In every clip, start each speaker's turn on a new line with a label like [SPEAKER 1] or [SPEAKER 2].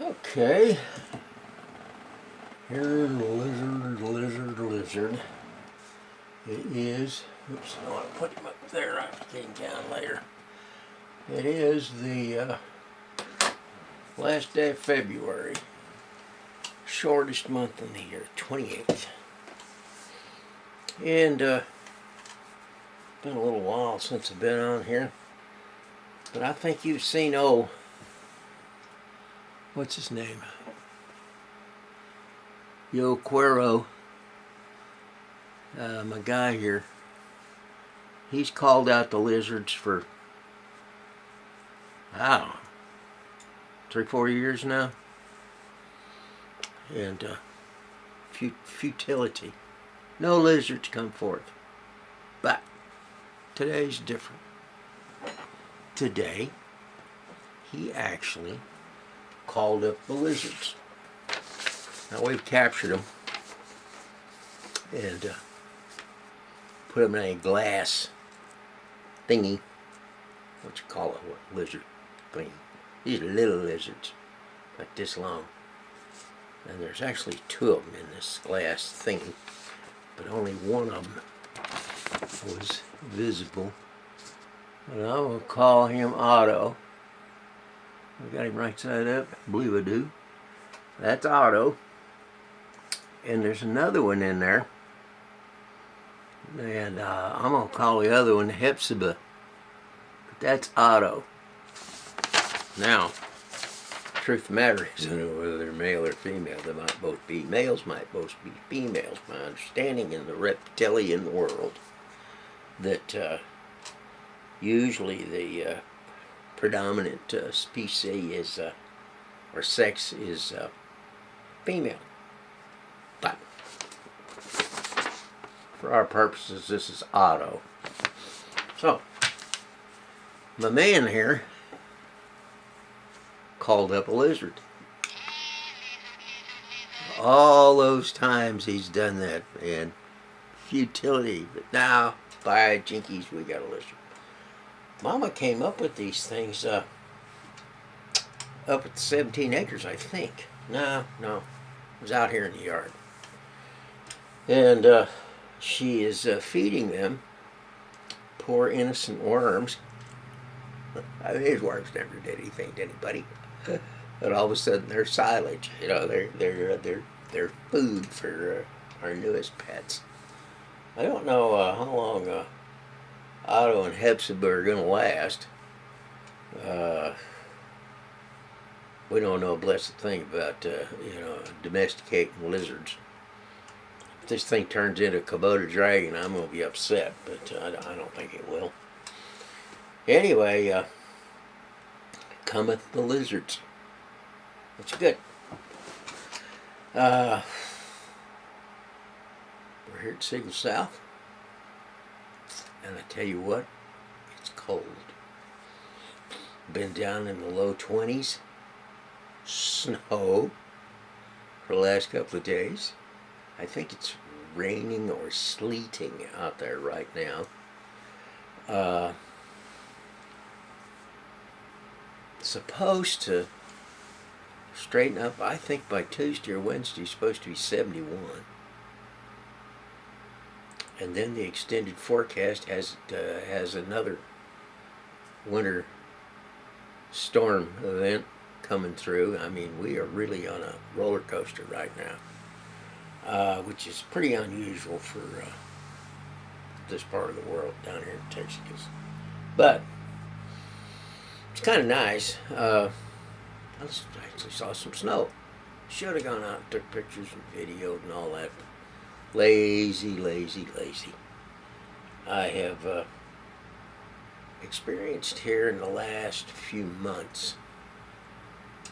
[SPEAKER 1] Okay, here's lizard. It is, oops, I want to put him up there, I have to get him down later. It is the last day of February, shortest month in the year, 28th. And been a little while since I've been on here, but I think you've seen, what's his name? Yo Cuero, my guy here. He's called out the lizards for, I don't know, 3-4 years now. And futility. No lizards come forth. But today's different. Today, he actually called up the lizards. Now we've captured them and put them in a glass thingy. What you call it? What lizard thing? These are little lizards, like this long. And there's actually 2 of them in this glass thingy, but only one of them was visible. And I'm going to call him Otto. I got him right side up. I believe I do. That's Otto. And there's another one in there. And I'm going to call the other one Hepzibah. But that's Otto. Now, truth of the matter is, I don't know whether they're male or female. They might both be males, might both be females. My understanding in the reptilian world that usually the predominant species is, or sex is female. But for our purposes, this is Otto. So, my man here called up a lizard. All those times he's done that, man. Futility. But now, by jinkies, we got a lizard. Mama came up with these things up at 17 acres, I think. No. It was out here in the yard. And she is feeding them poor innocent worms. I mean, these worms never did anything to anybody. And all of a sudden they're silage. You know, they're food for our newest pets. I don't know how long Otto and Hepzibah are going to last. We don't know a blessed thing about domesticating lizards. If this thing turns into a Komodo dragon, I'm going to be upset, but I don't think it will. Anyway, cometh the lizards. That's good. We're here at Siegel South, and I tell you what, it's cold. Been down in the low 20s. Snow for the last couple of days. I think it's raining or sleeting out there right now. Supposed to straighten up, I think by Tuesday or Wednesday. It's supposed to be 71. And then the extended forecast has another winter storm event coming through. I mean, we are really on a roller coaster right now, which is pretty unusual for this part of the world down here in Texas. But it's kind of nice. I actually saw some snow. Should have gone out and took pictures and videoed and all that. Lazy. I have experienced here in the last few months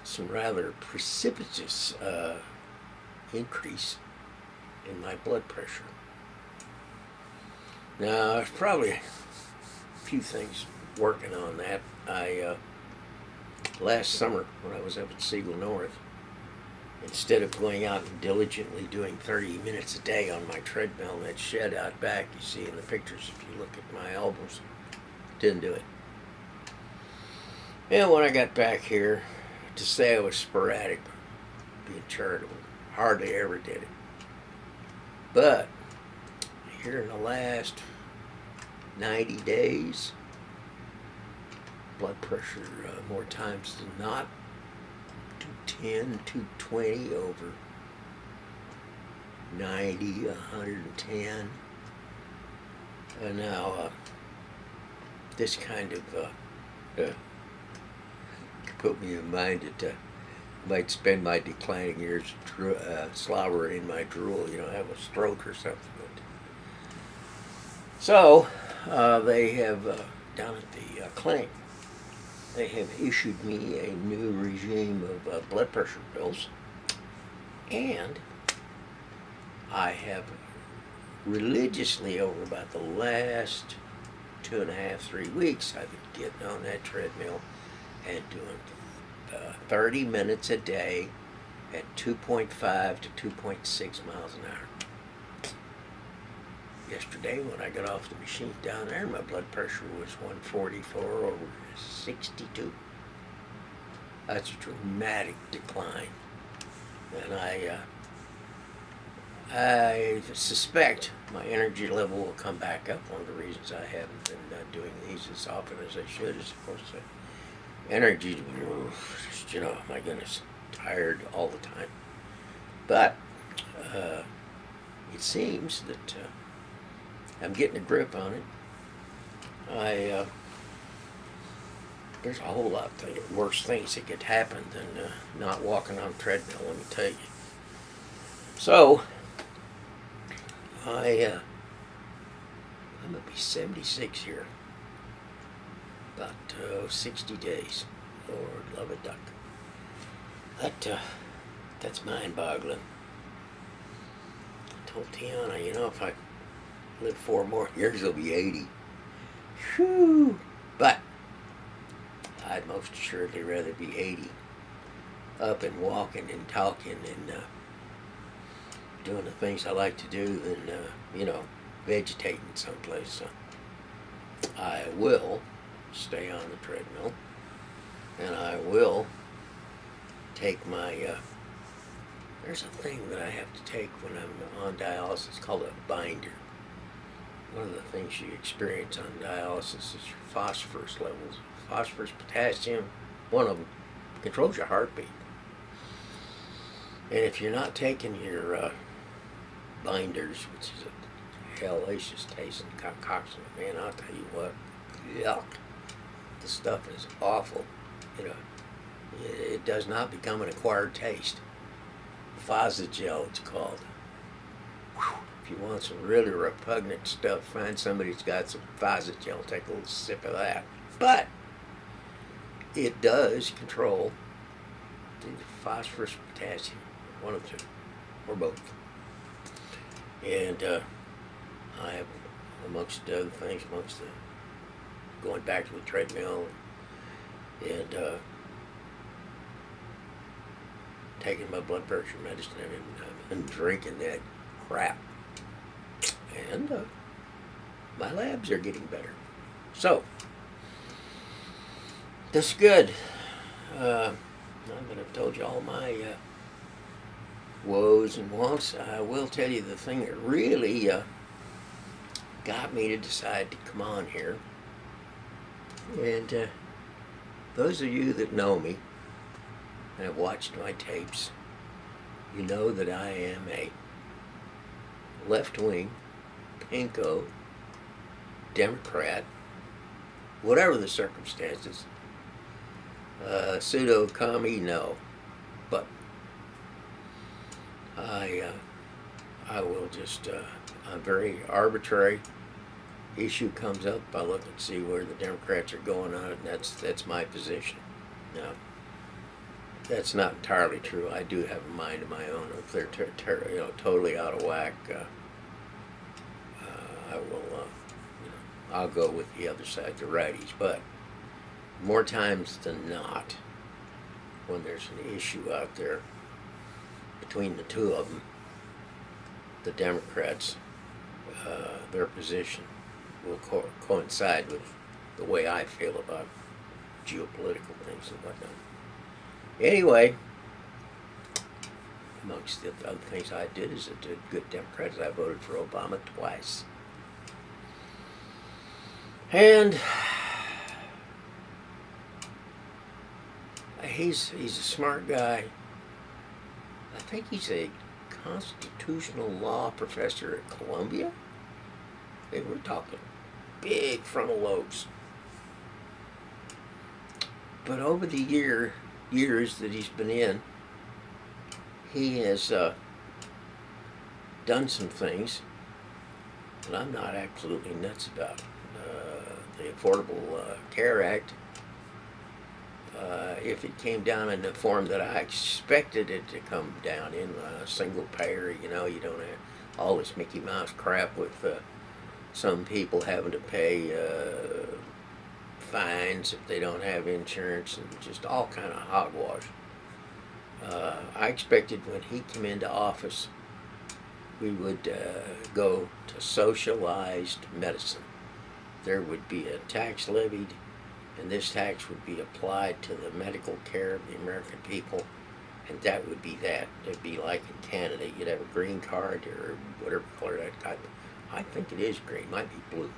[SPEAKER 1] some rather precipitous increase in my blood pressure. Now, there's probably a few things working on that. Last summer, when I was up at Siegel North, instead of going out and diligently doing 30 minutes a day on my treadmill in that shed out back, you see in the pictures if you look at my elbows, didn't do it. And when I got back here to say I was sporadic, being charitable, hardly ever did it. But here in the last 90 days, blood pressure more times than not, 210, 220 over 90, 110. And now this kind of put me in mind that I might spend my declining years slobbering in my drool, have a stroke or something. So they have, down at the clinic, they have issued me a new regime of blood pressure pills, and I have religiously over about the last 2.5, 3 weeks, I've been getting on that treadmill and doing 30 minutes a day at 2.5 to 2.6 miles an hour. Yesterday when I got off the machine down there, my blood pressure was 144 over 62. That's a dramatic decline. And I suspect my energy level will come back up. One of the reasons I haven't been doing these as often as I should is, of course, energy, my goodness, tired all the time. But it seems that I'm getting a grip on it. There's a whole lot of worse things that could happen than not walking on a treadmill, let me tell you. So, I'm going to be 76 here. About 60 days. Lord love a duck. That's mind-boggling. I told Tiana, if I live 4 more years, I'll be 80. Whew. But I'd most assuredly rather be 80, up and walking and talking and doing the things I like to do than, vegetating someplace. So I will stay on the treadmill, and I will take my, there's a thing that I have to take when I'm on dialysis called a binder. One of the things you experience on dialysis is your phosphorus levels. Phosphorus, potassium, one of them controls your heartbeat. And if you're not taking your binders, which is a hellacious tasting concoction, man, I'll tell you what, yuck. The stuff is awful. It does not become an acquired taste. Phosgel, it's called. Whew. If you want some really repugnant stuff, find somebody who's got some Phosgel, take a little sip of that. But it does control the phosphorus, potassium, one of the two, or both. And I have, amongst other things, going back to the treadmill and taking my blood pressure medicine and drinking that crap. And my labs are getting better. So, that's good. Now that I've told you all my woes and wants, I will tell you the thing that really got me to decide to come on here. And those of you that know me and have watched my tapes, you know that I am a left-wing, pinko, Democrat, whatever the circumstances. Pseudo-commie, no. But I will just, a very arbitrary issue comes up, I look and see where the Democrats are going on it, and that's my position. Now, that's not entirely true. I do have a mind of my own. If they're totally out of whack, I will, I'll go with the other side, the righties. But more times than not, when there's an issue out there between the two of them, the Democrats, their position will coincide with the way I feel about geopolitical things and whatnot. Anyway, amongst the other things I did as a good Democrat, I voted for Obama twice. And he's a smart guy. I think he's a constitutional law professor at Columbia. Hey, we're talking big frontal lobes. But over the years that he's been in, he has done some things that I'm not absolutely nuts about. The Affordable Care Act, if it came down in the form that I expected it to come down in, single payer, you don't have all this Mickey Mouse crap with some people having to pay fines if they don't have insurance and just all kind of hogwash. I expected when he came into office, we would go to socialized medicine. There would be a tax levied, and this tax would be applied to the medical care of the American people, and that would be that. It'd be like in Canada, you'd have a green card or whatever color that got. I think it is green, might be blue.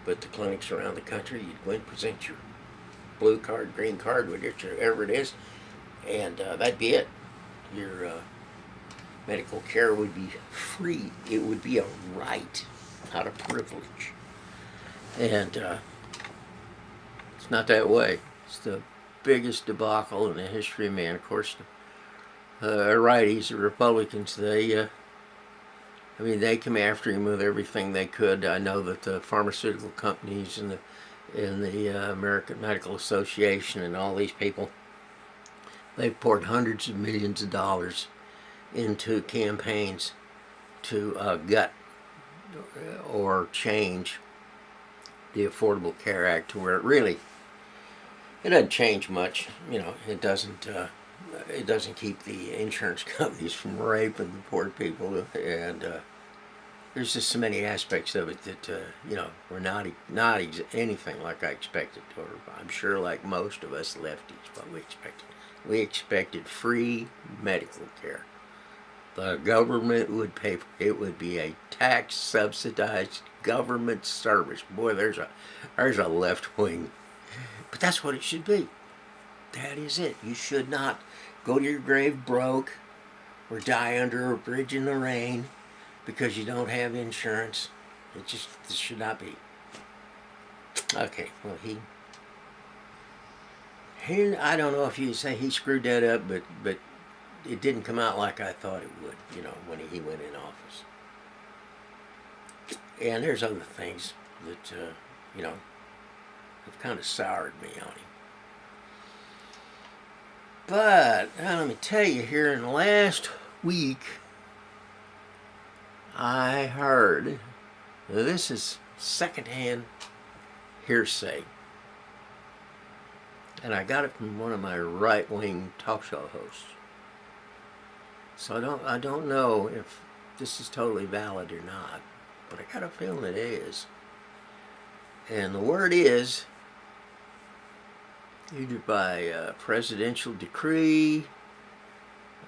[SPEAKER 1] But the clinics around the country, you'd go and present your blue card, green card, whatever it is, and that'd be it. Your medical care would be free. It would be a right, not a privilege. And it's not that way. It's the biggest debacle in the history of man. Of course, the righties, the Republicans, they come after him with everything they could. I know that the pharmaceutical companies and the American Medical Association and all these people, they've poured hundreds of millions of dollars into campaigns to gut or change the Affordable Care Act to where it doesn't change much. It doesn't keep the insurance companies from raping the poor people, and there's just so many aspects of it that were not anything like I expected, or I'm sure like most of us lefties, what we expected. We expected free medical care. The government would pay for it. It would be a tax subsidized government service. Boy, there's a left wing, but that's what it should be. That is it. You should not go to your grave broke or die under a bridge in the rain because you don't have insurance. This should not be. Okay, well I don't know if you say he screwed that up, but it didn't come out like I thought it would, when he went in office. And there's other things that, have kind of soured me on him. But let me tell you, here in the last week, I heard, this is secondhand hearsay, and I got it from one of my right-wing talk show hosts. So I don't know if this is totally valid or not, but I got a feeling it is. And the word is, either by presidential decree,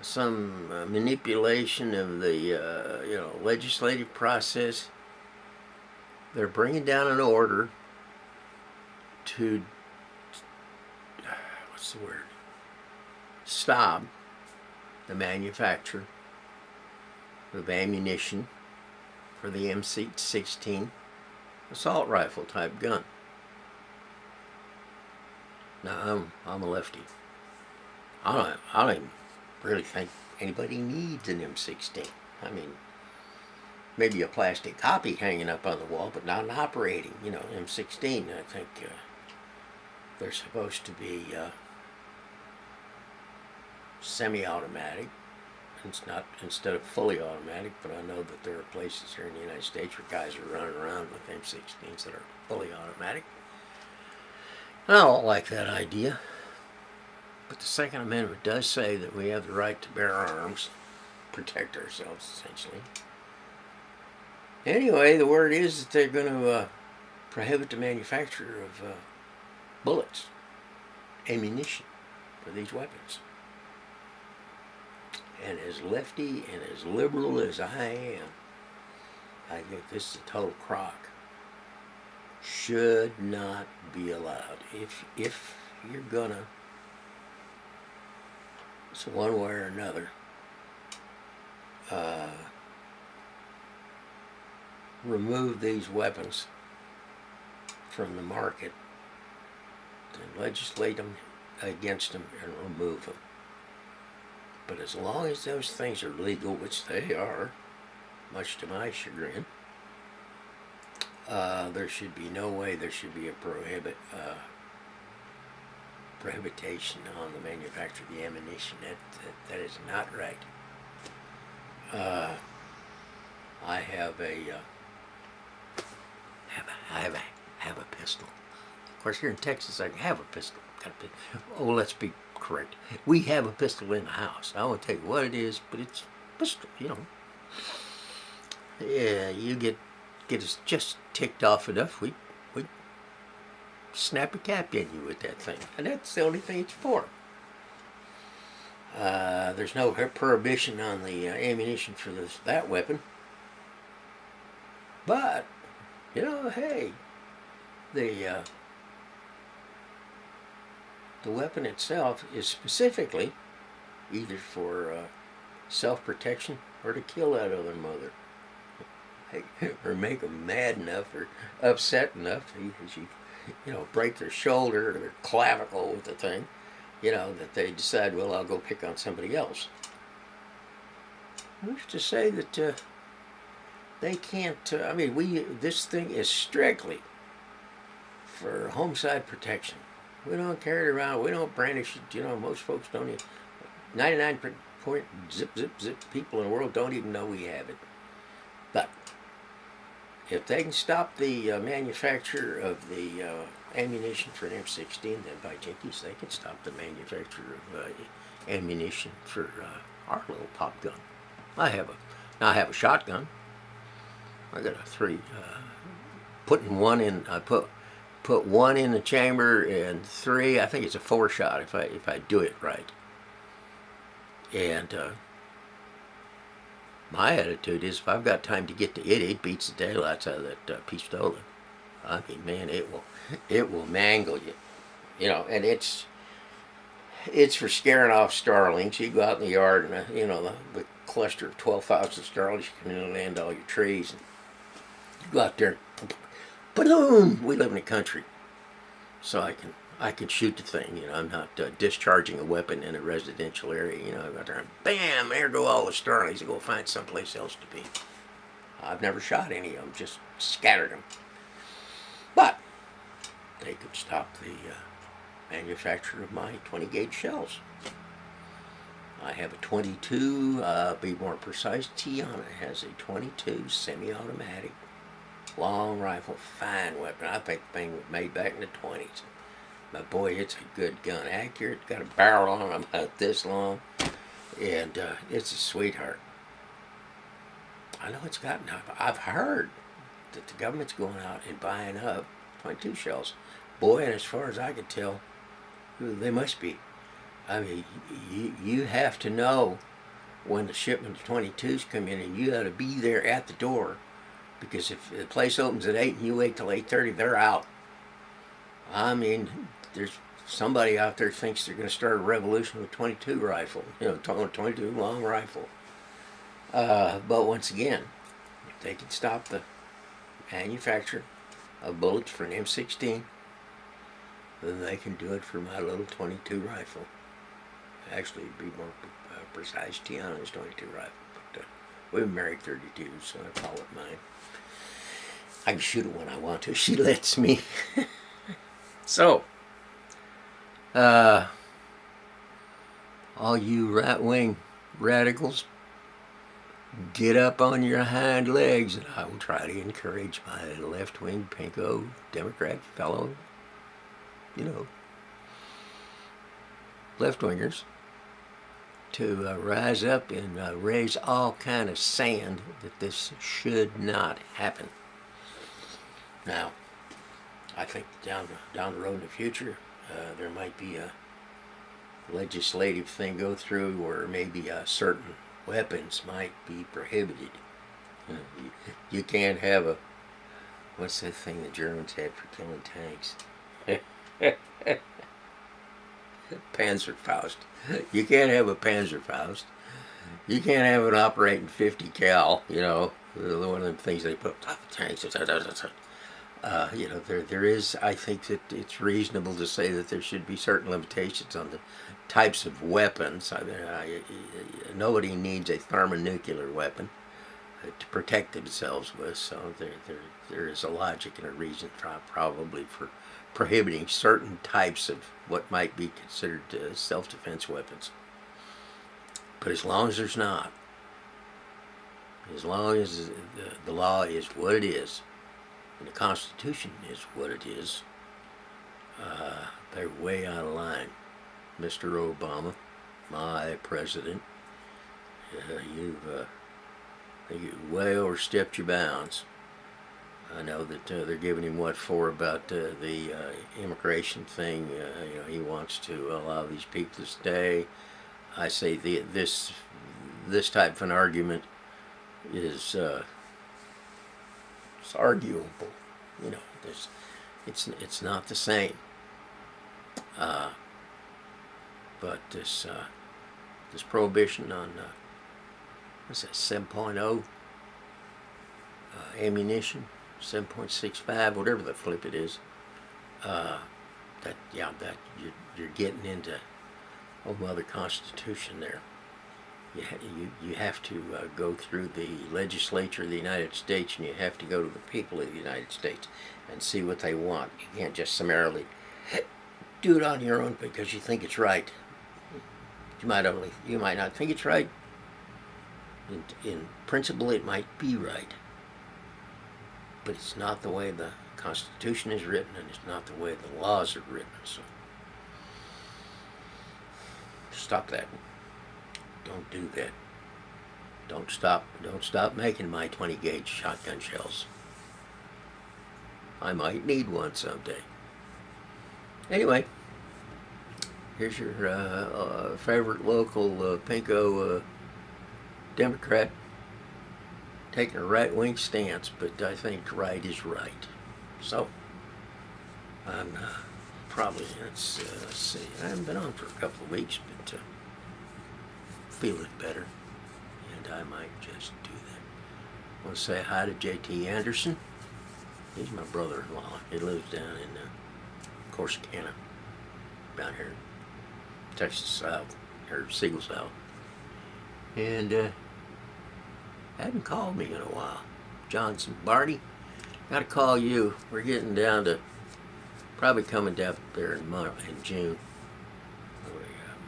[SPEAKER 1] some manipulation of the legislative process, they're bringing down an order to stop the manufacture of ammunition for the M16 assault rifle type gun. Now I'm a lefty. I don't even really think anybody needs an M16. I mean, maybe a plastic copy hanging up on the wall, but not an operating. M16. I think they're supposed to be semi-automatic. It's not, instead of fully automatic, but I know that there are places here in the United States where guys are running around with M16s that are fully automatic. And I don't like that idea. But the Second Amendment does say that we have the right to bear arms, protect ourselves, essentially. Anyway, the word is that they're going to prohibit the manufacture of bullets, ammunition. for these weapons. And as lefty and as liberal as I am, I think this is a total crock. Should not be allowed. If you're gonna, it's one way or another, remove these weapons from the market, then legislate them against them and remove them. But as long as those things are legal, which they are, much to my chagrin, there should be no way there should be a prohibition on the manufacture of the ammunition. That is not right. I have a pistol. Of course, here in Texas, I can have a pistol. Oh, let's be correct. We have a pistol in the house. I won't tell you what it is, but it's a pistol, you know. Yeah, you get us just ticked off enough, we snap a cap in you with that thing. And that's the only thing it's for. There's no prohibition on the ammunition for that weapon. But, you know, hey, the weapon itself is specifically either for self-protection or to kill that other mother, or make them mad enough or upset enough that you break their shoulder or their clavicle with the thing, that they decide, well, I'll go pick on somebody else. Who's to say that they can't? This thing is strictly for homicide protection. We don't carry it around. We don't brandish it. Most folks don't even. 99 point zip people in the world don't even know we have it. But if they can stop the manufacture of the ammunition for an M16, then by jinkies, they can stop the manufacture of ammunition for our little pop gun. I have a shotgun. I got a 3. Putting one in. I put one in the chamber and 3. I think it's a 4-shot if I do it right. And my attitude is, if I've got time to get to it, it beats the daylights out of that pistola. I mean, man, it will mangle you, And it's for scaring off starlings. You go out in the yard and the cluster of 12,000 starlings, you can land all your trees. And you go out there, boom! We live in the country, so I can shoot the thing. I'm not discharging a weapon in a residential area. I go out there and bam, there go all the starlings. I go find someplace else to be. I've never shot any of them, just scattered them. But they could stop the manufacture of my 20-gauge shells. I have a 22, be more precise, Tiana has a 22 semi-automatic long rifle, fine weapon. I think the thing was made back in the 20s. But boy, it's a good gun. Accurate, got a barrel on it about this long, and it's a sweetheart. I know it's gotten up. I've heard that the government's going out and buying up 22 shells. Boy, and as far as I can tell, they must be. I mean, you have to know when the shipment of 22s come in, and you got to be there at the door, because if the place opens at 8 and you wait till 8:30, they're out. I mean, there's somebody out there thinks they're going to start a revolution with 22 rifle, 22 long rifle. But once again, if they can stop the manufacture of bullets for an M16, then they can do it for my little 22 rifle. Actually, it'd be more precise, Tiana's 22 rifle. But we've been married 32, so I call it mine. I can shoot it when I want to. She lets me. So, all you right-wing radicals, get up on your hind legs, and I will try to encourage my left-wing pinko Democrat fellow, left-wingers to rise up and raise all kind of sand that this should not happen. Now, I think down the road in the future, there might be legislative thing go through where maybe certain weapons might be prohibited. You can't have a, what's that thing the Germans had for killing tanks? Panzerfaust. You can't have a Panzerfaust. You can't have it operating 50 cal, one of them things they put on top of tanks. There is, I think that it's reasonable to say that there should be certain limitations on the types of weapons. Nobody needs a thermonuclear weapon to protect themselves with, so there is a logic and a reason probably for prohibiting certain types of what might be considered self-defense weapons. But as long as there's not, as long as the law is what it is, and the Constitution is what it is, they're way out of line. Mr. Obama, my president, you've way overstepped your bounds. I know that they're giving him what for about the immigration thing. He wants to allow these people to stay. I say this type of an argument is it's arguable. It's not the same. But this prohibition on what's that, 7.0 ammunition, 7.65, whatever the flip it is. That you're getting into old Mother Constitution there. You have to go through the legislature of the United States, and you have to go to the people of the United States and see what they want. You can't just summarily do it on your own because you think it's right. You might not think it's right. In principle, it might be right, but it's not the way the Constitution is written, and it's not the way the laws are written. So stop that. Don't do that. Don't stop making my 20 gauge shotgun shells. I might need one someday. Anyway, here's your favorite local pinko Democrat taking a right-wing stance, but I think right is right. So I'm probably, let's see, I haven't been on for a couple of weeks, but feeling better, and I might just do that. I want to say hi to JT Anderson. He's my brother-in-law. He lives down in Corsicana, down here in Texas South, or Siegel South. And hadn't called me in a while. Johnson, Barty, got to call you. We're getting down to probably coming down there in June.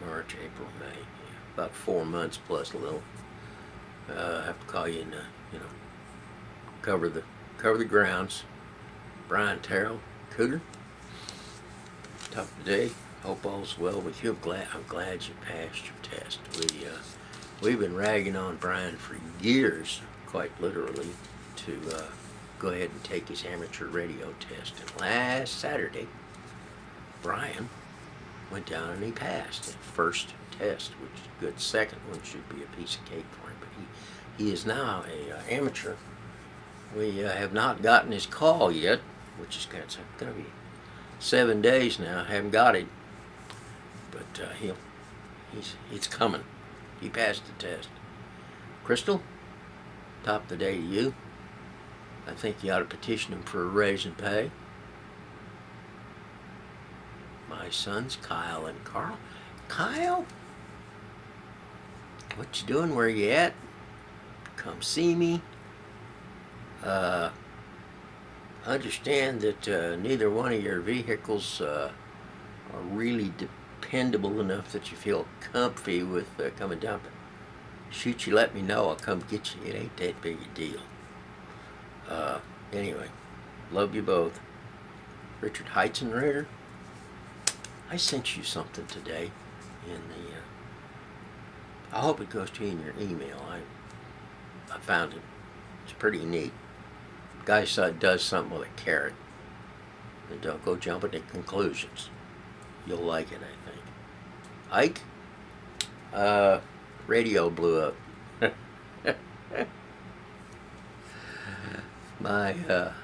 [SPEAKER 1] March, April, May. Yeah, about 4 months plus a little. I have to call you and cover the grounds. Brian Terrell, Cooter. Top of the day. Hope all's well with you. I'm glad you passed your test. We've been ragging on Brian for years, quite literally, to go ahead and take his amateur radio test. And last Saturday, Brian went down and he passed the first test, which is good. Second one should be a piece of cake for him, but he is now a amateur. We have not gotten his call yet, which is going to be 7 days now. I haven't got it, but he's coming. He passed the test. Crystal, top of the day to you. I think you ought to petition him for a raise in pay. My sons, Kyle and Carl. Kyle, what you doing? Where you at? Come see me. Understand that neither one of your vehicles are really dependable enough that you feel comfy with coming down. But shoot, you let me know. I'll come get you. It ain't that big a deal. Anyway, love you both. Richard Heitzenritter, I sent you something today in the, I hope it goes to you in your email. I found it. It's pretty neat. Guy does something with a carrot. And don't go jumping to conclusions. You'll like it, I think. Ike, radio blew up. My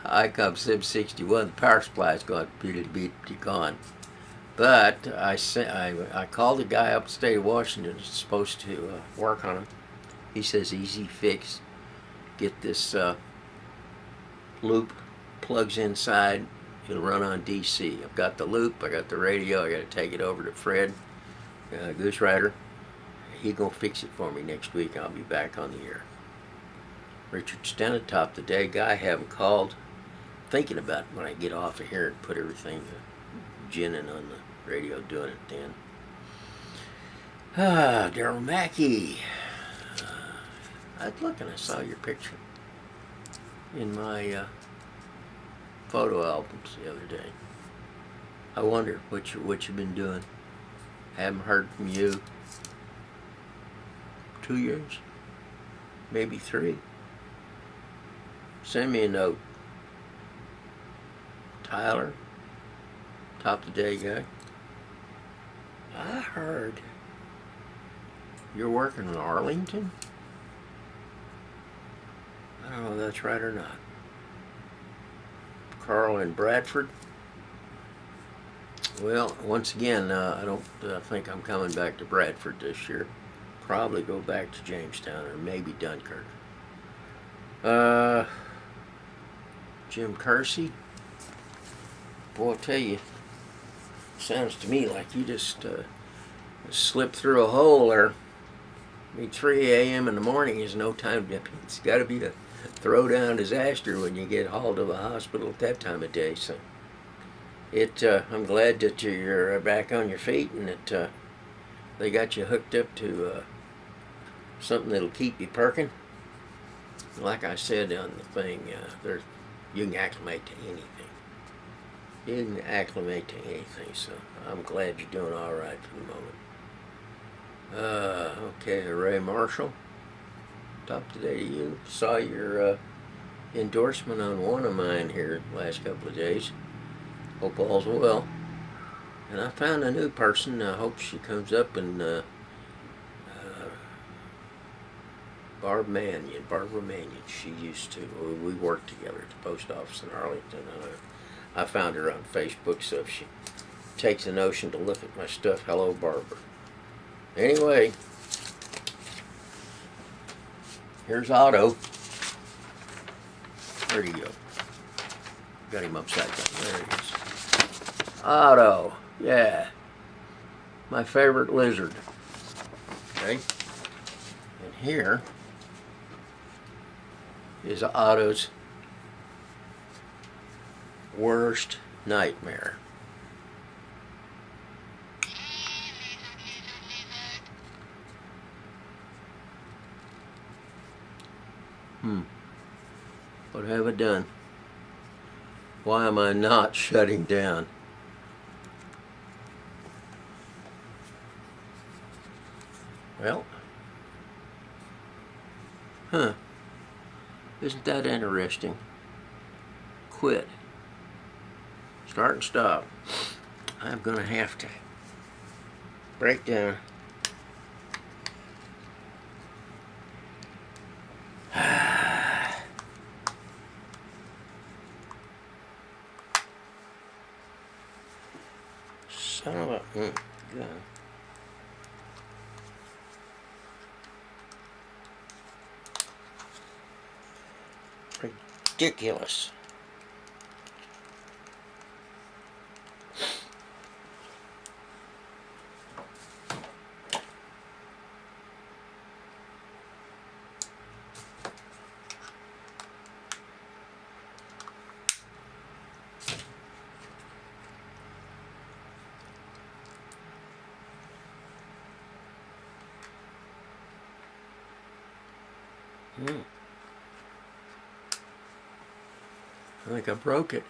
[SPEAKER 1] ICOM Sim 61, the power supply is going to be gone. But I called a guy up in the state of Washington that's supposed to work on them. He says easy fix. Get this loop, plugs inside, it'll run on DC. I've got the loop, I got the radio, I got to take it over to Fred Goose Rider. He gonna fix it for me next week. I'll be back on the air. Richard Stennett, top of the day guy, haven't called. Thinking about when I get off of here and put everything ginning on the radio, doing it then. Daryl Mackey. I was looking, I saw your picture in my photo albums the other day. I wonder what you've been doing. Haven't heard from you 2 years, maybe 3. Send me a note. Tyler, top of the day guy. I heard you're working in Arlington. I don't know if that's right or not. Carl in Bradford. Well, once again, I don't think I'm coming back to Bradford this year. Probably go back to Jamestown or maybe Dunkirk. Jim Kersey. Boy, I'll tell you, sounds to me like you just slipped through a hole there. I mean, 3 a.m. in the morning is no time to, it's got to be a throw-down disaster when you get hauled to the hospital at that time of day. So I'm glad that you're back on your feet and that they got you hooked up to something that'll keep you perking. Like I said on the thing, you can acclimate to anything. You can acclimate to anything, so I'm glad you're doing all right for the moment. Okay, Ray Marshall, top today to you. Saw your endorsement on one of mine here the last couple of days. Hope all's well. And I found a new person. I hope she comes up and Barbara Mannion. She used to. We worked together at the post office in Arlington. I found her on Facebook, so if she takes a notion to look at my stuff, hello, Barbara. Anyway, here's Otto. Where'd he go? Got him upside down. There he is. Otto, yeah. My favorite lizard. Okay. And here is Otto's worst nightmare. What have I done? Why am I not shutting down? Well, isn't that interesting? Quit. Start and stop. I'm gonna have to break down. Son of a God. Ridiculous. I think I broke it.